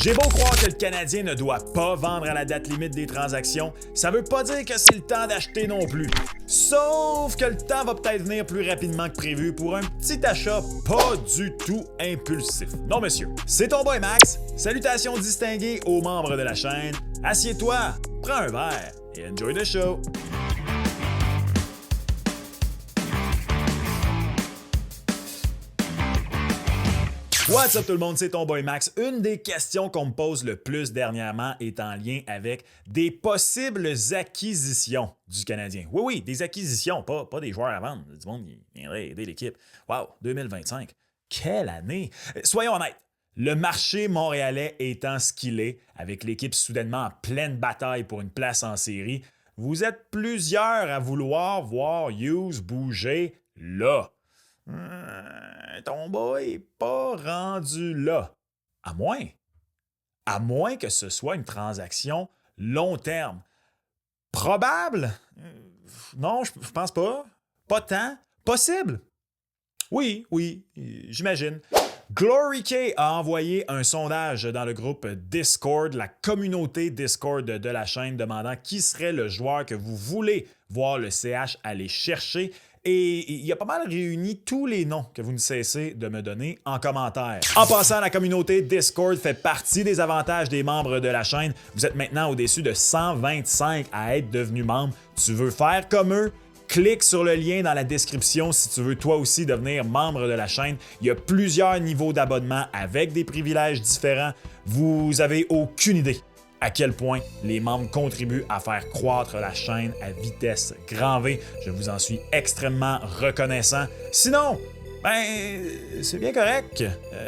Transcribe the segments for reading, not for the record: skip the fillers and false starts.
J'ai beau croire que le Canadien ne doit pas vendre à la date limite des transactions, ça veut pas dire que c'est le temps d'acheter non plus. Sauf que le temps va peut-être venir plus rapidement que prévu pour un petit achat pas du tout impulsif. Non monsieur, c'est ton boy Max. Salutations distinguées aux membres de la chaîne. Assieds-toi, prends un verre et enjoy the show. What's up tout le monde, c'est ton boy Max. Une des questions qu'on me pose le plus dernièrement est en lien avec des possibles acquisitions du Canadien. Oui, des acquisitions, pas des joueurs à vendre. Du monde qui viendrait aider l'équipe. Wow, 2025. Quelle année! Soyons honnêtes, le marché montréalais étant ce qu'il est, avec l'équipe soudainement en pleine bataille pour une place en série, vous êtes plusieurs à vouloir voir Hughes bouger là. Ton boy n'est pas rendu là. À moins que ce soit une transaction long terme. Probable? Non, je pense pas. Pas tant. Possible? Oui, j'imagine. Glory K a envoyé un sondage dans le groupe Discord, la communauté Discord de la chaîne, demandant qui serait le joueur que vous voulez voir le CH aller chercher. Et il a pas mal réuni tous les noms que vous ne cessez de me donner en commentaire. En passant, la communauté Discord fait partie des avantages des membres de la chaîne. Vous êtes maintenant au-dessus de 125 à être devenus membre. Tu veux faire comme eux? Clique sur le lien dans la description si tu veux toi aussi devenir membre de la chaîne. Il y a plusieurs niveaux d'abonnement avec des privilèges différents. Vous avez aucune idée à quel point les membres contribuent à faire croître la chaîne à vitesse grand V. Je vous en suis extrêmement reconnaissant. Sinon, c'est bien correct,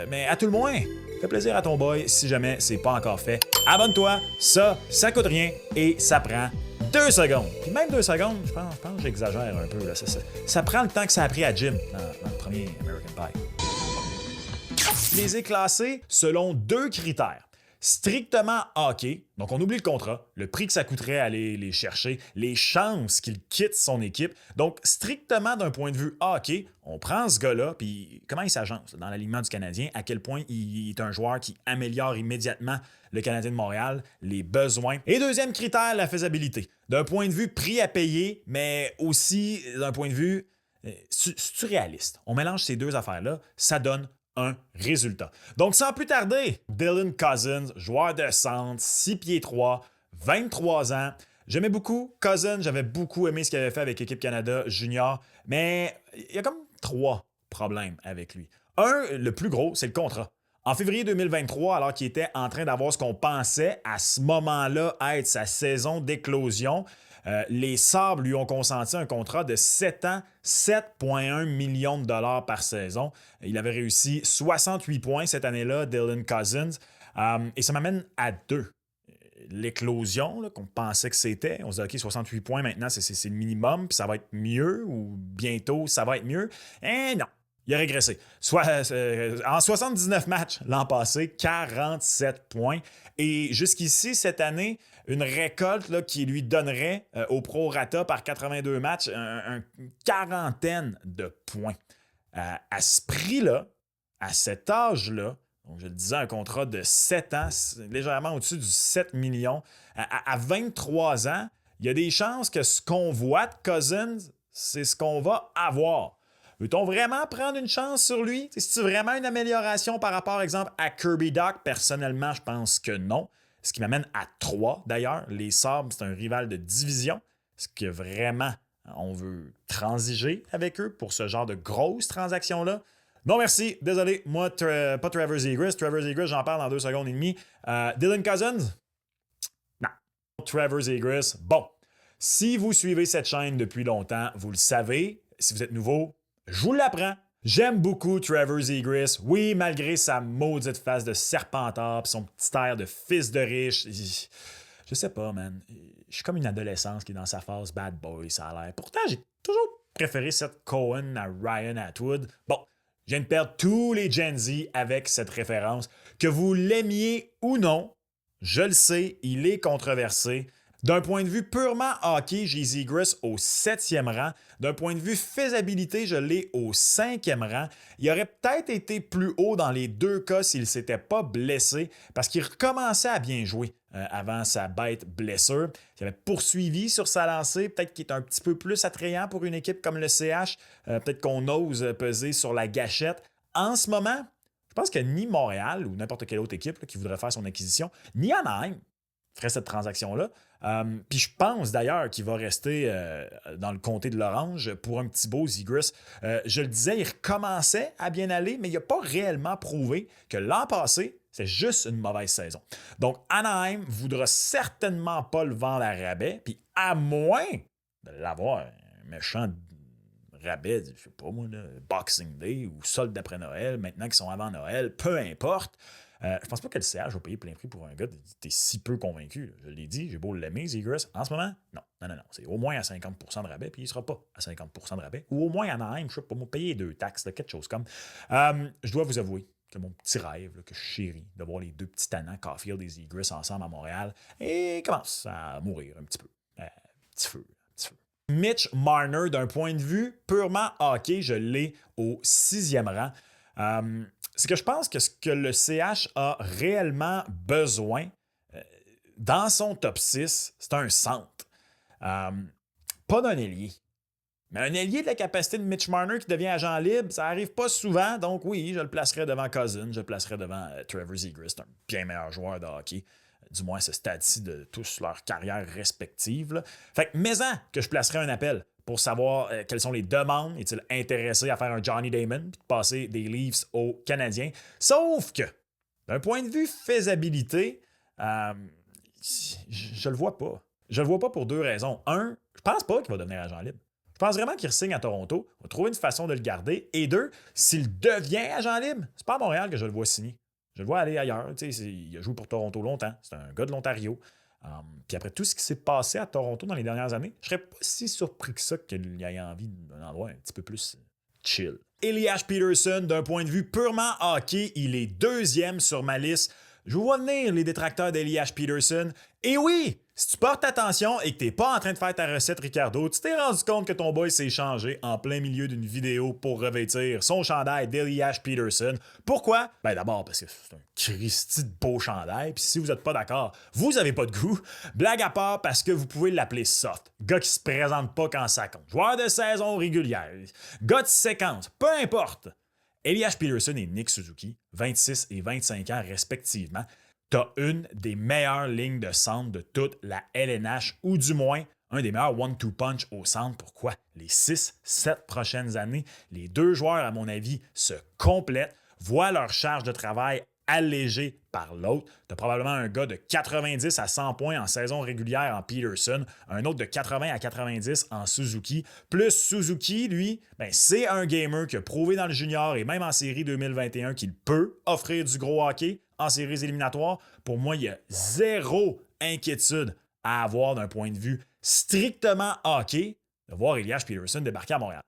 mais à tout le moins, fais plaisir à ton boy si jamais c'est pas encore fait. Abonne-toi, ça coûte rien et ça prend 2 secondes. Puis même 2 secondes, je pense que j'exagère un peu. Là. Ça prend le temps que ça a pris à Jim dans le premier American Pie. Je les ai classés selon 2 critères. Strictement hockey, donc on oublie le contrat, le prix que ça coûterait à aller les chercher, les chances qu'il quitte son équipe. Donc, strictement d'un point de vue hockey, on prend ce gars-là, puis comment il s'agence dans l'alignement du Canadien, à quel point il est un joueur qui améliore immédiatement le Canadien de Montréal, les besoins. Et deuxième critère, la faisabilité. D'un point de vue prix à payer, mais aussi d'un point de vue réaliste. On mélange ces deux affaires-là, ça donne un résultat. Donc, sans plus tarder, Dylan Cozens, joueur de centre, 6 pieds 3, 23 ans. J'aimais beaucoup Cozens, j'avais beaucoup aimé ce qu'il avait fait avec l'équipe Canada junior, mais il y a comme 3 problèmes avec lui. Le plus gros, c'est le contrat. En février 2023, alors qu'il était en train d'avoir ce qu'on pensait à ce moment-là être sa saison d'éclosion, les Sabres lui ont consenti un contrat de 7 ans, 7,1 millions de dollars par saison. Il avait réussi 68 points cette année-là, Dylan Cozens. Et ça m'amène à 2. L'éclosion qu'on pensait que c'était. On se dit, OK, 68 points maintenant, c'est le minimum, puis ça va être mieux, ou bientôt, ça va être mieux. Et non. Il a régressé. En 79 matchs l'an passé, 47 points. Et jusqu'ici, cette année, une récolte là, qui lui donnerait au prorata par 82 matchs une quarantaine de points. À ce prix-là, à cet âge-là, donc je le disais, un contrat de 7 ans, légèrement au-dessus du 7 millions, à 23 ans, il y a des chances que ce qu'on voit de Cozens, c'est ce qu'on va avoir. Veut-on vraiment prendre une chance sur lui? C'est-tu vraiment une amélioration par rapport, exemple, à Kirby Dach? Personnellement, je pense que non. Ce qui m'amène à 3, d'ailleurs. Les Sabres, c'est un rival de division. Est-ce que vraiment on veut transiger avec eux pour ce genre de grosses transactions-là? Non, merci. Désolé. Moi, pas Trevor Zegras. Trevor Zegras, j'en parle en 2 secondes et demie. Dylan Cozens? Non. Trevor Zegras? Bon. Si vous suivez cette chaîne depuis longtemps, vous le savez. Si vous êtes nouveau, je vous l'apprends. J'aime beaucoup Trevor Zegras. Oui, malgré sa maudite face de serpentard et son petit air de fils de riche. Je sais pas, man. Je suis comme une adolescence qui est dans sa phase bad boy, ça a l'air. Pourtant, j'ai toujours préféré Seth Cohen à Ryan Atwood. Bon, je viens de perdre tous les Gen Z avec cette référence. Que vous l'aimiez ou non, je le sais, il est controversé. D'un point de vue purement hockey, j'ai Zegras au 7e rang. D'un point de vue faisabilité, je l'ai au 5e rang. Il aurait peut-être été plus haut dans les deux cas s'il ne s'était pas blessé parce qu'il recommençait à bien jouer avant sa bête blessure. Il avait poursuivi sur sa lancée, peut-être qu'il est un petit peu plus attrayant pour une équipe comme le CH. Peut-être qu'on ose peser sur la gâchette. En ce moment, je pense que ni Montréal ou n'importe quelle autre équipe là, qui voudrait faire son acquisition, ni Anaheim ferait cette transaction-là. Puis je pense d'ailleurs qu'il va rester dans le comté de l'Orange pour un petit beau Zegras. Je le disais, il recommençait à bien aller, mais il n'a pas réellement prouvé que l'an passé, c'est juste une mauvaise saison. Donc Anaheim voudra certainement pas le vendre à rabais, puis à moins de l'avoir un méchant rabais, je sais pas moi, là, Boxing Day ou solde d'après Noël, maintenant qu'ils sont avant Noël, peu importe. Je pense pas que le CH va payer plein prix pour un gars. T'es si peu convaincu. Là. Je l'ai dit, j'ai beau l'aimer, Zegras. En ce moment, non. C'est au moins à 50% de rabais, puis il sera pas à 50% de rabais. Ou au moins à Anaheim, je sais pas, moi, payer 2 taxes, là, quelque chose comme. Je dois vous avouer que mon petit rêve, là, que je chéris, de voir les deux petits tannants, Caulfield et Zegras, ensemble à Montréal, et commence à mourir un petit peu. Petit feu. Mitch Marner, d'un point de vue purement hockey, je l'ai au 6e rang. C'est que je pense que ce que le CH a réellement besoin dans son top 6, c'est un centre. Pas d'un ailier. Mais un ailier de la capacité de Mitch Marner qui devient agent libre, ça n'arrive pas souvent. Donc oui, je le placerai devant Cousins, je le placerai devant Trevor Zegras. C'est un bien meilleur joueur de hockey. Du moins à ce stade-ci de tous leurs carrières respectives. Là. Fait que, mais-en que je placerai un appel pour savoir quelles sont les demandes. Est-il intéressé à faire un Johnny Damon puis de passer des Leafs aux Canadiens? Sauf que, d'un point de vue faisabilité, je le vois pas. Je le vois pas pour deux raisons. Un, je pense pas qu'il va devenir agent libre. Je pense vraiment qu'il signe à Toronto. On va trouver une façon de le garder. Et deux, s'il devient agent libre, c'est pas à Montréal que je le vois signer. Je le vois aller ailleurs. Il a joué pour Toronto longtemps. C'est un gars de l'Ontario. Puis après tout ce qui s'est passé à Toronto dans les dernières années, je serais pas si surpris que ça qu'il ait envie d'un endroit un petit peu plus chill. Elias Pettersson, d'un point de vue purement hockey, il est 2e sur ma liste. Je vous vois venir les détracteurs d'Elias Pettersson. Et oui, si tu portes attention et que tu n'es pas en train de faire ta recette Ricardo, tu t'es rendu compte que ton boy s'est changé en plein milieu d'une vidéo pour revêtir son chandail d'Elias Pettersson. Pourquoi? Ben d'abord parce que c'est un Christy de beau chandail, puis si vous n'êtes pas d'accord, vous n'avez pas de goût. Blague à part parce que vous pouvez l'appeler soft. Gars qui se présente pas quand ça compte. Joueur de saison régulière. Gars de séquence. Peu importe. Elias Pettersson et Nick Suzuki, 26 et 25 ans respectivement, t'as une des meilleures lignes de centre de toute la LNH, ou du moins un des meilleurs one-two punch au centre. Pourquoi? Les 6-7 prochaines années, les deux joueurs, à mon avis, se complètent, voient leur charge de travail allégée par l'autre. Tu as probablement un gars de 90 à 100 points en saison régulière en Pettersson, un autre de 80 à 90 en Suzuki. Plus Suzuki, lui, c'est un gamer qui a prouvé dans le junior et même en série 2021 qu'il peut offrir du gros hockey en séries éliminatoires. Pour moi, il y a zéro inquiétude à avoir d'un point de vue strictement hockey de voir Elias Pettersson débarquer à Montréal.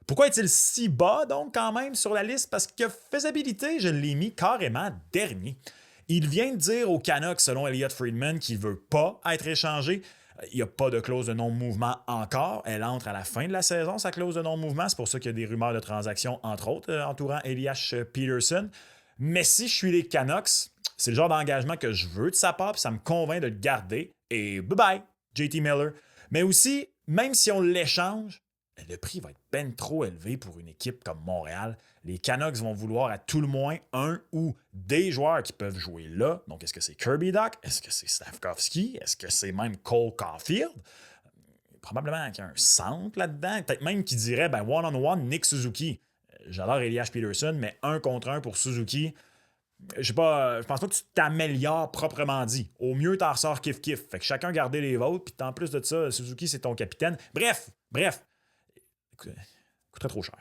Pourquoi est-il si bas, donc, quand même, sur la liste? Parce que faisabilité, je l'ai mis carrément dernier. Il vient de dire aux Canucks, selon Elliot Friedman, qu'il ne veut pas être échangé. Il n'y a pas de clause de non-mouvement encore. Elle entre à la fin de la saison, sa clause de non-mouvement. C'est pour ça qu'il y a des rumeurs de transactions, entre autres, entourant Elias Pettersson. Mais si je suis les Canucks, c'est le genre d'engagement que je veux de sa part, puis ça me convainc de le garder. Et bye-bye, JT Miller. Mais aussi, même si on l'échange, le prix va être ben trop élevé pour une équipe comme Montréal. Les Canucks vont vouloir à tout le moins un ou des joueurs qui peuvent jouer là. Donc, est-ce que c'est Kirby Dach? Est-ce que c'est Slafkovsky? Est-ce que c'est même Cole Caulfield? Probablement qu'il y a un centre là-dedans. Peut-être même qui dirait one-on-one Nick Suzuki. J'adore Elias Pettersson, mais 1 contre 1 pour Suzuki. Je sais pas, je pense pas que tu t'améliores proprement dit. Au mieux, t'en ressors kiff-kiff. Fait que chacun garder les vôtres, puis en plus de ça, Suzuki, c'est ton capitaine. Bref. Coûterait trop cher.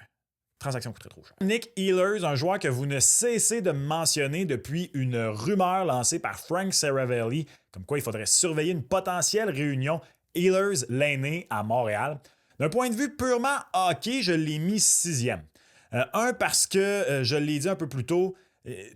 Transaction coûterait trop cher. Nick Ehlers, un joueur que vous ne cessez de mentionner depuis une rumeur lancée par Frank Seravalli, comme quoi il faudrait surveiller une potentielle réunion Ehlers l'aîné à Montréal. D'un point de vue purement hockey, je l'ai mis 6e. Parce que, je l'ai dit un peu plus tôt,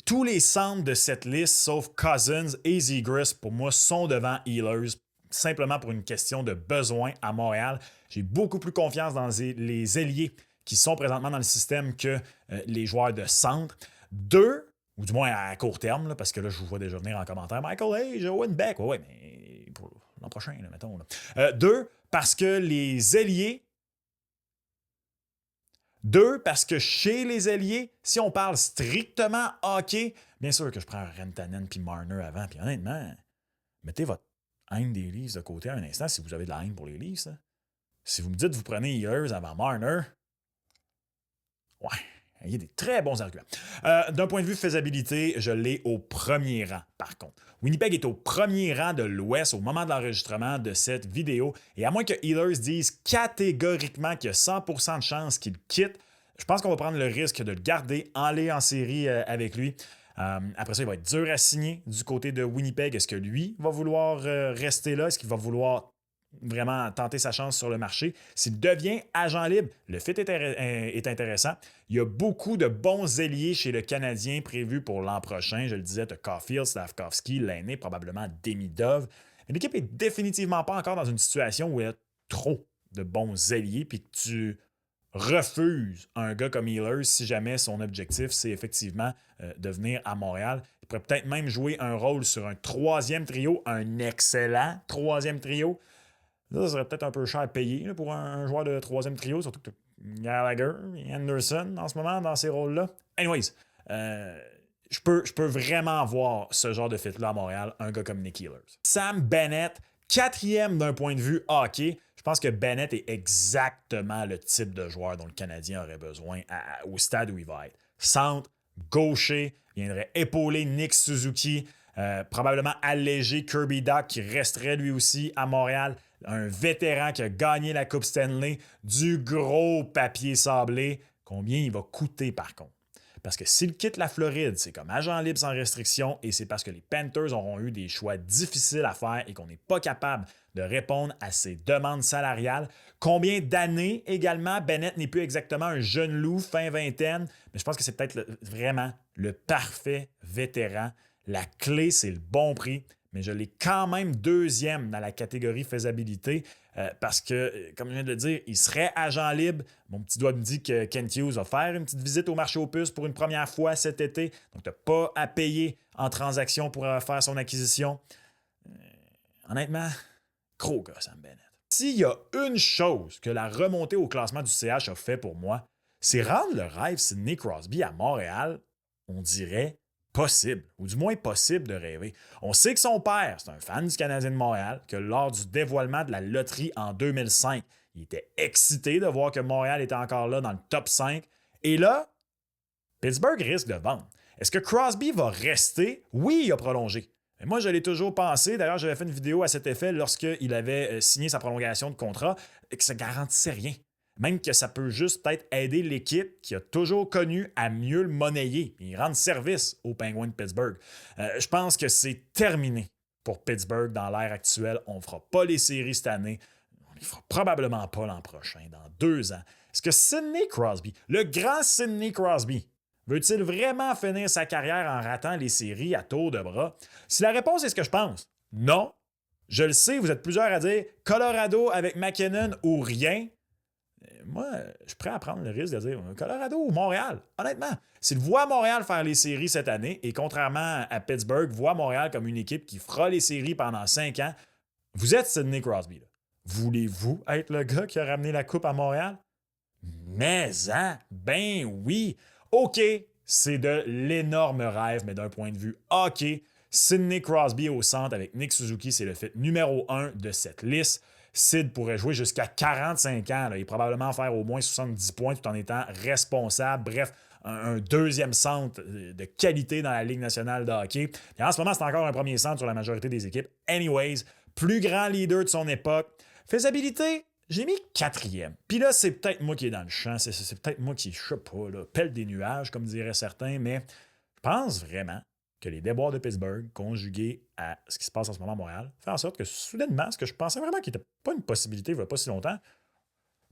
tous les centres de cette liste, sauf Cousins et Zegras, pour moi, sont devant Ehlers. simplement pour une question de besoin à Montréal. J'ai beaucoup plus confiance dans les ailiers qui sont présentement dans le système que les joueurs de centre. 2, ou du moins à court terme, là, parce que là, je vous vois déjà venir en commentaire. Michael Hayes, Owen Beck. Oui, mais pour l'an prochain, là, mettons. 2, parce que les ailiers. 2, parce que chez les ailiers, si on parle strictement hockey, bien sûr que je prends Rantanen puis Marner avant. Puis honnêtement, mettez votre haine des Leafs de côté un instant si vous avez de la haine pour les Leafs. Hein. Si vous me dites que vous prenez Ehlers avant Marner, ouais, il y a des très bons arguments. D'un point de vue faisabilité, je l'ai au premier rang, par contre. Winnipeg est au premier rang de l'Ouest au moment de l'enregistrement de cette vidéo. Et à moins que Ehlers dise catégoriquement qu'il y a 100% de chances qu'il quitte, je pense qu'on va prendre le risque de le garder, aller en série avec lui. Après ça, il va être dur à signer du côté de Winnipeg. Est-ce que lui va vouloir rester là? Est-ce qu'il va vouloir vraiment tenter sa chance sur le marché? S'il devient agent libre, le fit est intéressant. Il y a beaucoup de bons ailiers chez le Canadien prévus pour l'an prochain. Je le disais, tu as Caulfield, Slafkovsky, l'aîné, probablement Demidov. Mais l'équipe n'est définitivement pas encore dans une situation où il y a trop de bons ailiers puis que tu refuses un gars comme Ehlers si jamais son objectif, c'est effectivement de venir à Montréal. Il pourrait peut-être même jouer un rôle sur un troisième trio, un excellent troisième trio. Là, ça serait peut-être un peu cher à payer là, pour un joueur de troisième trio, surtout que Gallagher et Anderson en ce moment dans ces rôles-là. Anyways, je peux vraiment voir ce genre de fit-là à Montréal, un gars comme Nick Ehlers. Sam Bennett, 4e d'un point de vue hockey. Je pense que Bennett est exactement le type de joueur dont le Canadien aurait besoin au stade où il va être. Centre, gaucher, viendrait épauler Nick Suzuki, probablement alléger Kirby Dach qui resterait lui aussi à Montréal. Un vétéran qui a gagné la Coupe Stanley, du gros papier sablé. Combien il va coûter par contre? Parce que s'il quitte la Floride, c'est comme agent libre sans restriction et c'est parce que les Panthers auront eu des choix difficiles à faire et qu'on n'est pas capable de répondre à ses demandes salariales. Combien d'années également? Bennett n'est plus exactement un jeune loup, fin vingtaine, mais je pense que c'est peut-être vraiment le parfait vétéran. La clé, c'est le bon prix, mais je l'ai quand même 2e dans la catégorie faisabilité parce que, comme je viens de le dire, il serait agent libre. Mon petit doigt me dit que Kent Hughes va faire une petite visite au marché aux puces pour une première fois cet été. Donc, tu n'as pas à payer en transaction pour faire son acquisition. Honnêtement, gros gars, Sam Bennett. S'il y a une chose que la remontée au classement du CH a fait pour moi, c'est rendre le rêve Sidney Crosby à Montréal, on dirait, possible, ou du moins possible de rêver. On sait que son père, c'est un fan du Canadien de Montréal, que lors du dévoilement de la loterie en 2005, il était excité de voir que Montréal était encore là dans le top 5. Et là, Pittsburgh risque de vendre. Est-ce que Crosby va rester? Oui, il a prolongé. Mais moi, je l'ai toujours pensé. D'ailleurs, j'avais fait une vidéo à cet effet lorsqu'il avait signé sa prolongation de contrat et que ça ne garantissait rien. Même que ça peut juste peut-être aider l'équipe qui a toujours connu à mieux le monnayer et rendre service aux Penguins de Pittsburgh. Je pense que c'est terminé pour Pittsburgh dans l'ère actuelle. On ne fera pas les séries cette année. On ne les fera probablement pas l'an prochain, dans 2 ans. Est-ce que Sidney Crosby, le grand Sidney Crosby, veut-il vraiment finir sa carrière en ratant les séries à tour de bras? Si la réponse est ce que je pense, non. Je le sais, vous êtes plusieurs à dire Colorado avec McKinnon ou rien. Moi, je suis prêt à prendre le risque de dire Colorado ou Montréal. Honnêtement, s'il voit Montréal faire les séries cette année, et contrairement à Pittsburgh, voit Montréal comme une équipe qui fera les séries pendant 5 ans, vous êtes Sidney Crosby. Là. Voulez-vous être le gars qui a ramené la coupe à Montréal? Mais, ben oui. OK, c'est de l'énorme rêve, mais d'un point de vue hockey, Sidney Crosby au centre avec Nick Suzuki, c'est le fit numéro 1 de cette liste. Sid pourrait jouer jusqu'à 45 ans là, et probablement faire au moins 70 points tout en étant responsable. Bref, un deuxième centre de qualité dans la Ligue nationale de hockey. Et en ce moment, c'est encore un premier centre sur la majorité des équipes. Anyways, plus grand leader de son époque. Faisabilité, j'ai mis 4e. Puis là, c'est peut-être moi qui est dans le champ. C'est peut-être moi qui, je sais pas, là, pèle des nuages, comme diraient certains, mais je pense vraiment que les déboires de Pittsburgh, conjugués à ce qui se passe en ce moment à Montréal, fait en sorte que soudainement, ce que je pensais vraiment qui n'était pas une possibilité il n'y a pas si longtemps,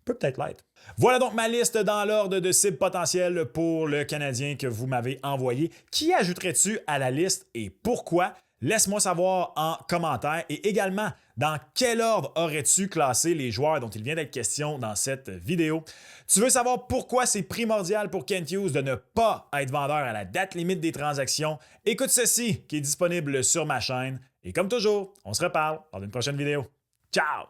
peut peut-être l'être. Voilà donc ma liste dans l'ordre de cibles potentielles pour le Canadien que vous m'avez envoyé. Qui ajouterais-tu à la liste et pourquoi? Laisse-moi savoir en commentaire et également dans quel ordre aurais-tu classé les joueurs dont il vient d'être question dans cette vidéo. Tu veux savoir pourquoi c'est primordial pour Kent Hughes de ne pas être vendeur à la date limite des transactions? Écoute ceci qui est disponible sur ma chaîne. Et comme toujours, on se reparle dans une prochaine vidéo. Ciao!